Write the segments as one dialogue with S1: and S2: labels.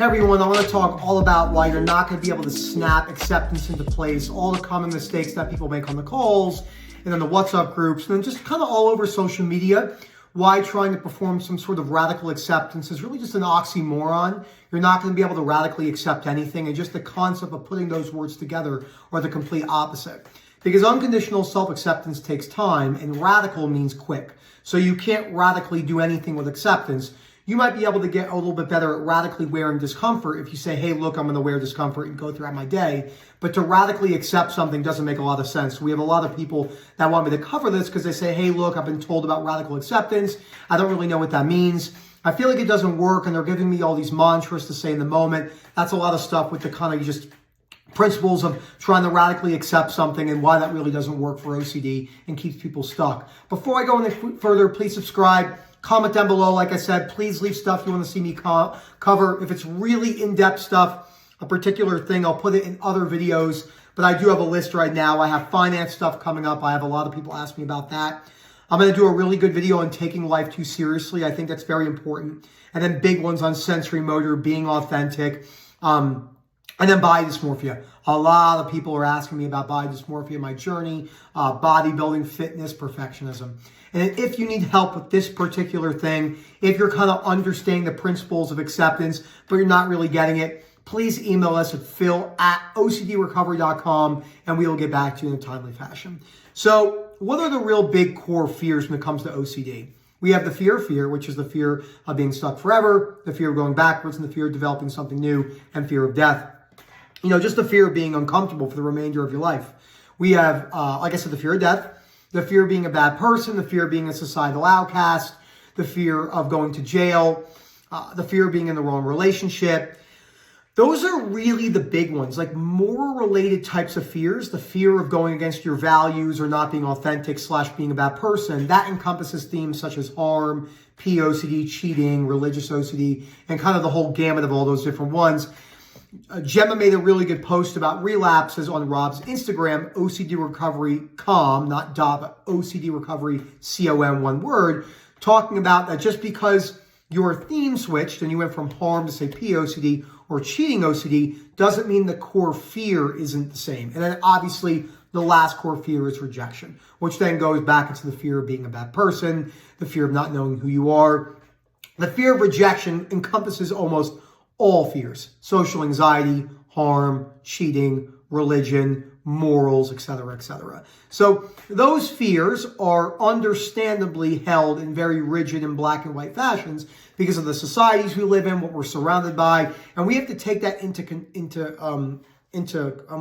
S1: Hey everyone, I want to talk all about why you're not going to be able to snap acceptance into place, all the common mistakes that people make on the calls, and then the WhatsApp groups, and then just kind of all over social media, why trying to perform some sort of radical acceptance is really just an oxymoron. You're not going to be able to radically accept anything, and just the concept of putting those words together are the complete opposite. Because unconditional self-acceptance takes time, and radical means quick. So you can't radically do anything with acceptance. You might be able to get a little bit better at radically wearing discomfort if you say, hey, look, I'm going to wear discomfort and go throughout my day. But to radically accept something doesn't make a lot of sense. We have a lot of people that want me to cover this because they say, hey, look, I've been told about radical acceptance. I don't really know what that means. I feel like it doesn't work, and they're giving me all these mantras to say in the moment. That's a lot of stuff with the kind of just principles of trying to radically accept something and why that really doesn't work for OCD and keeps people stuck. Before I go any further, please subscribe. Comment down below. Like I said, please leave stuff you want to see me cover. If it's really in-depth stuff, a particular thing, I'll put it in other videos. But I do have a list right now. I have finance stuff coming up. I have a lot of people ask me about that. I'm going to do a really good video on taking life too seriously. I think that's very important. And then big ones on sensory motor, being authentic, and then body dysmorphia. A lot of people are asking me about body dysmorphia, my journey, bodybuilding, fitness, perfectionism. And if you need help with this particular thing, if you're kind of understanding the principles of acceptance, but you're not really getting it, please email us at phil@ocdrecovery.com, and we will get back to you in a timely fashion. So what are the real big core fears when it comes to OCD? We have the fear of fear, which is the fear of being stuck forever, the fear of going backwards, and the fear of developing something new, and fear of death. Just the fear of being uncomfortable for the remainder of your life. We have, like I said, the fear of death, the fear of being a bad person, the fear of being a societal outcast, the fear of going to jail, the fear of being in the wrong relationship. Those are really the big ones, like more related types of fears. The fear of going against your values or not being authentic / being a bad person. That encompasses themes such as harm, POCD, cheating, religious OCD, and kind of the whole gamut of all those different ones. Gemma made a really good post about relapses on Rob's Instagram, OCD Recovery Com, not dot, but OCD Recovery COM, one word, talking about that just because your theme switched and you went from harm to say POCD or cheating OCD doesn't mean the core fear isn't the same. And then obviously the last core fear is rejection, which then goes back into the fear of being a bad person, the fear of not knowing who you are. The fear of rejection encompasses almost all fears: social anxiety, harm, cheating, religion, morals, etc., etc. So those fears are understandably held in very rigid and black and white fashions because of the societies we live in, what we're surrounded by, and we have to take that into I'm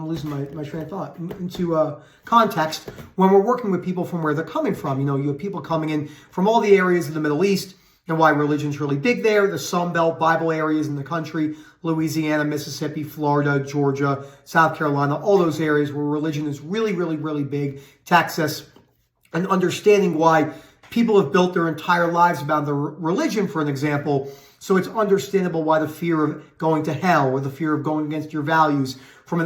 S1: losing my train of thought, into context when we're working with people from where they're coming from. You have people coming in from all the areas of the Middle East, and why religion's really big there, the Sun Belt Bible areas in the country, Louisiana, Mississippi, Florida, Georgia, South Carolina, all those areas where religion is really, really, really big, Texas, and understanding why people have built their entire lives about their religion, for an example. So it's understandable why the fear of going to hell or the fear of going against your values from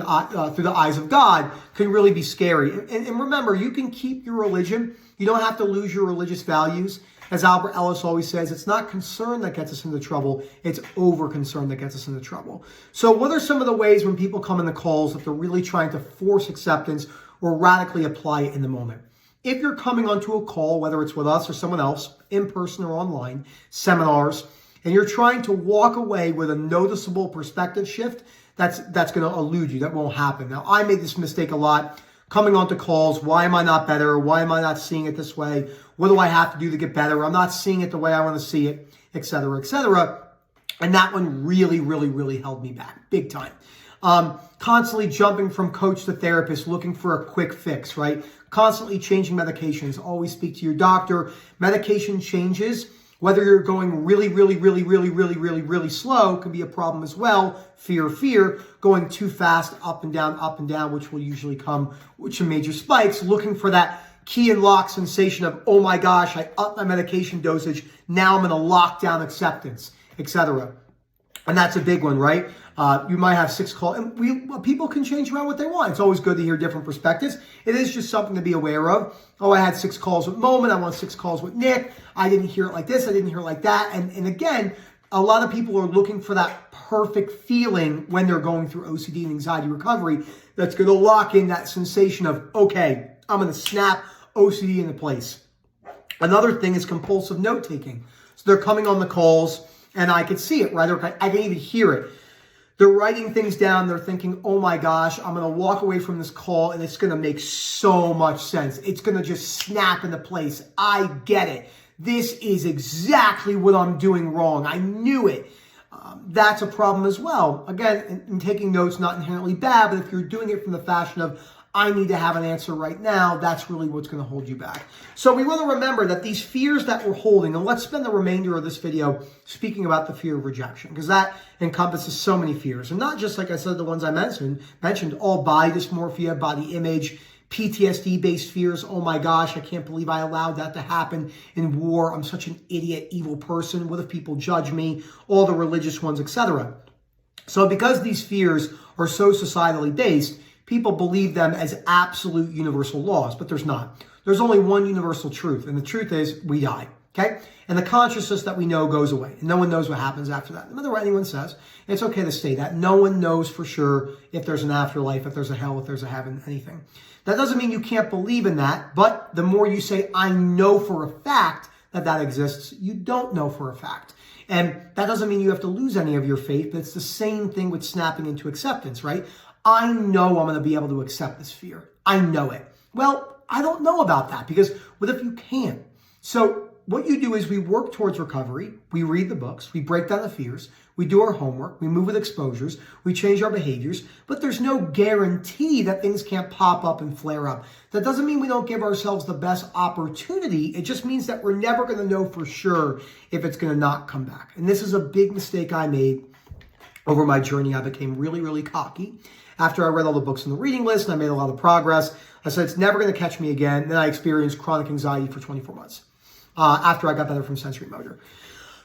S1: through the eyes of God can really be scary. And remember, you can keep your religion. You don't have to lose your religious values. As Albert Ellis always says, it's not concern that gets us into trouble, it's over-concern that gets us into trouble. So what are some of the ways when people come in the calls that they're really trying to force acceptance or radically apply it in the moment? If you're coming onto a call, whether it's with us or someone else, in person or online, seminars, and you're trying to walk away with a noticeable perspective shift, that's going to elude you. That won't happen. Now, I made this mistake a lot. Coming onto calls, why am I not better? Why am I not seeing it this way? What do I have to do to get better? I'm not seeing it the way I want to see it, etc., etc. And that one really, really, really held me back big time. Constantly jumping from coach to therapist, looking for a quick fix, right? Constantly changing medications. Always speak to your doctor. Medication changes, whether you're going really, really, really, really, really, really, really slow, can be a problem as well. Fear. Going too fast, up and down, which will usually come with some major spikes. Looking for that key and lock sensation of, oh my gosh, I upped my medication dosage. Now I'm in a lockdown acceptance, etc. And that's a big one, right? You might have 6 calls, and people can change around what they want. It's always good to hear different perspectives. It is just something to be aware of. Oh, I had 6 calls with Moment. I want 6 calls with Nick. I didn't hear it like this. I didn't hear it like that. And again, a lot of people are looking for that perfect feeling when they're going through OCD and anxiety recovery that's going to lock in that sensation of, okay, I'm going to snap OCD into place. Another thing is compulsive note-taking. So they're coming on the calls, and I could see it, right? I can even hear it. They're writing things down. They're thinking, oh my gosh, I'm going to walk away from this call, and it's going to make so much sense. It's going to just snap into place. I get it. This is exactly what I'm doing wrong. I knew it. That's a problem as well. Again, in taking notes, not inherently bad, but if you're doing it from the fashion of, I need to have an answer right now, that's really what's going to hold you back. So we want to remember that these fears that we're holding, and let's spend the remainder of this video speaking about the fear of rejection, because that encompasses so many fears. And not just, like I said, the ones I mentioned, all body dysmorphia, body image, PTSD-based fears. Oh my gosh, I can't believe I allowed that to happen in war. I'm such an idiot, evil person. What if people judge me? All the religious ones, etc. So because these fears are so societally based, people believe them as absolute universal laws, but there's not. There's only one universal truth, and the truth is we die, okay? And the consciousness that we know goes away, and no one knows what happens after that. No matter what anyone says, it's okay to say that. No one knows for sure if there's an afterlife, if there's a hell, if there's a heaven, anything. That doesn't mean you can't believe in that, but the more you say, I know for a fact that that exists, you don't know for a fact. And that doesn't mean you have to lose any of your faith, but it's the same thing with snapping into acceptance, right? I know I'm going to be able to accept this fear. I know it. Well, I don't know about that, because what if you can't? So what you do is we work towards recovery. We read the books. We break down the fears. We do our homework. We move with exposures. We change our behaviors. But there's no guarantee that things can't pop up and flare up. That doesn't mean we don't give ourselves the best opportunity. It just means that we're never going to know for sure if it's going to not come back. And this is a big mistake I made over my journey. I became really, really cocky. After I read all the books on the reading list and I made a lot of progress, I said, it's never going to catch me again. Then I experienced chronic anxiety for 24 months after I got better from sensory motor.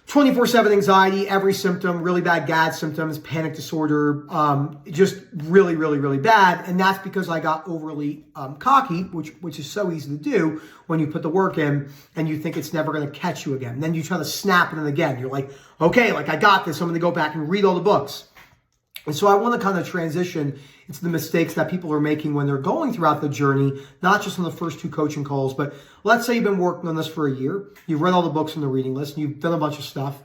S1: 24/7 anxiety, every symptom, really bad GAD symptoms, panic disorder, just really, really, really bad. And that's because I got overly cocky, which is so easy to do when you put the work in and you think it's never going to catch you again. And then you try to snap it in again. You're like, okay, like I got this. I'm going to go back and read all the books. And so I want to kind of transition into the mistakes that people are making when they're going throughout the journey, not just on the first 2 coaching calls, but let's say you've been working on this for a year, you've read all the books on the reading list, and you've done a bunch of stuff,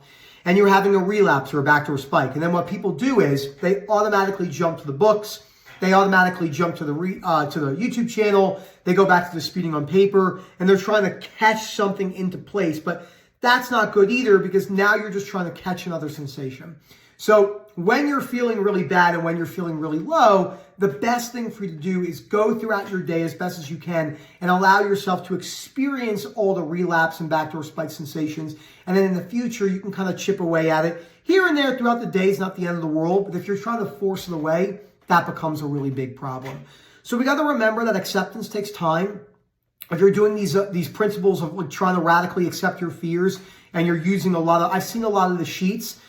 S1: and you're having a relapse or a backdoor spike. And then what people do is they automatically jump to the books, they automatically jump to the YouTube channel, they go back to the speeding on paper, and they're trying to catch something into place. But that's not good either, because now you're just trying to catch another sensation. So when you're feeling really bad and when you're feeling really low, the best thing for you to do is go throughout your day as best as you can and allow yourself to experience all the relapse and backdoor spike sensations. And then in the future, you can kind of chip away at it. Here and there throughout the day is not the end of the world, but if you're trying to force it away, that becomes a really big problem. So we got to remember that acceptance takes time. If you're doing these principles of like trying to radically accept your fears and you're using I've seen a lot of the sheets,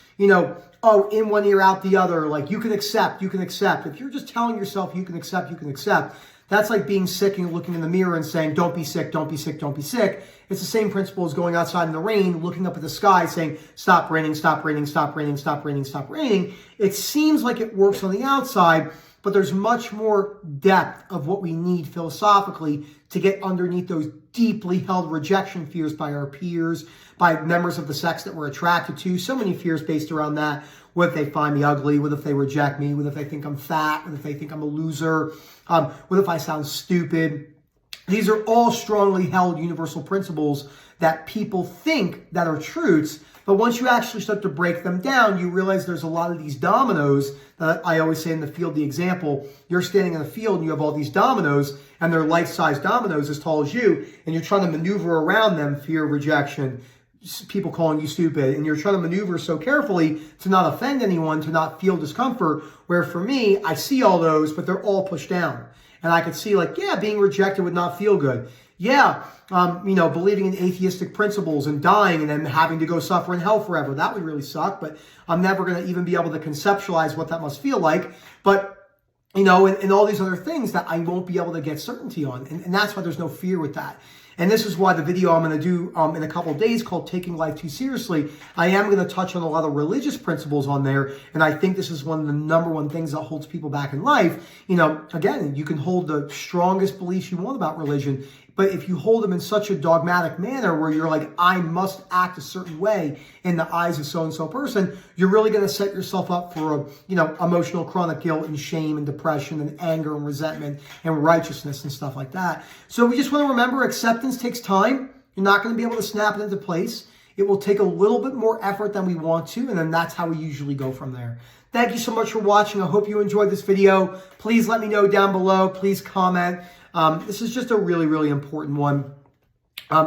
S1: oh, in one ear, out the other, like you can accept. If you're just telling yourself you can accept, that's like being sick and looking in the mirror and saying, don't be sick, don't be sick, don't be sick. It's the same principle as going outside in the rain, looking up at the sky saying, stop raining, stop raining, stop raining, stop raining, stop raining. It seems like it works on the outside, but there's much more depth of what we need philosophically to get underneath those deeply held rejection fears by our peers, by members of the sex that we're attracted to. So many fears based around that. What if they find me ugly? What if they reject me? What if they think I'm fat? What if they think I'm a loser? What if I sound stupid? These are all strongly held universal principles that people think that are truths. But once you actually start to break them down, you realize there's a lot of these dominoes that I always say in the field, the example, you're standing in the field and you have all these dominoes and they're life-size dominoes as tall as you, and you're trying to maneuver around them, fear, rejection, people calling you stupid, and you're trying to maneuver so carefully to not offend anyone, to not feel discomfort, where for me, I see all those, but they're all pushed down. And I could see like, yeah, being rejected would not feel good. Yeah, believing in atheistic principles and dying and then having to go suffer in hell forever. That would really suck, but I'm never going to even be able to conceptualize what that must feel like. But, and all these other things that I won't be able to get certainty on. And that's why there's no fear with that. And this is why the video I'm going to do in a couple of days called Taking Life Too Seriously, I am going to touch on a lot of religious principles on there. And I think this is one of the number one things that holds people back in life. You know, again, you can hold the strongest beliefs you want about religion, but if you hold them in such a dogmatic manner where you're like, I must act a certain way in the eyes of so-and-so person, you're really going to set yourself up for emotional chronic guilt and shame and depression and anger and resentment and righteousness and stuff like that. So we just want to remember, acceptance takes time. You're not going to be able to snap it into place. It will take a little bit more effort than we want to, and then that's how we usually go from there. Thank you so much for watching. I hope you enjoyed this video. Please let me know down below. Please comment. This is just a really, really important one.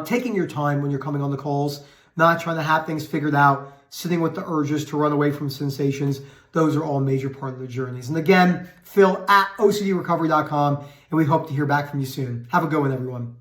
S1: Taking your time when you're coming on the calls, not trying to have things figured out, sitting with the urges to run away from sensations. Those are all a major part of the journeys. And again, Phil at OCDrecovery.com, and we hope to hear back from you soon. Have a good one, everyone.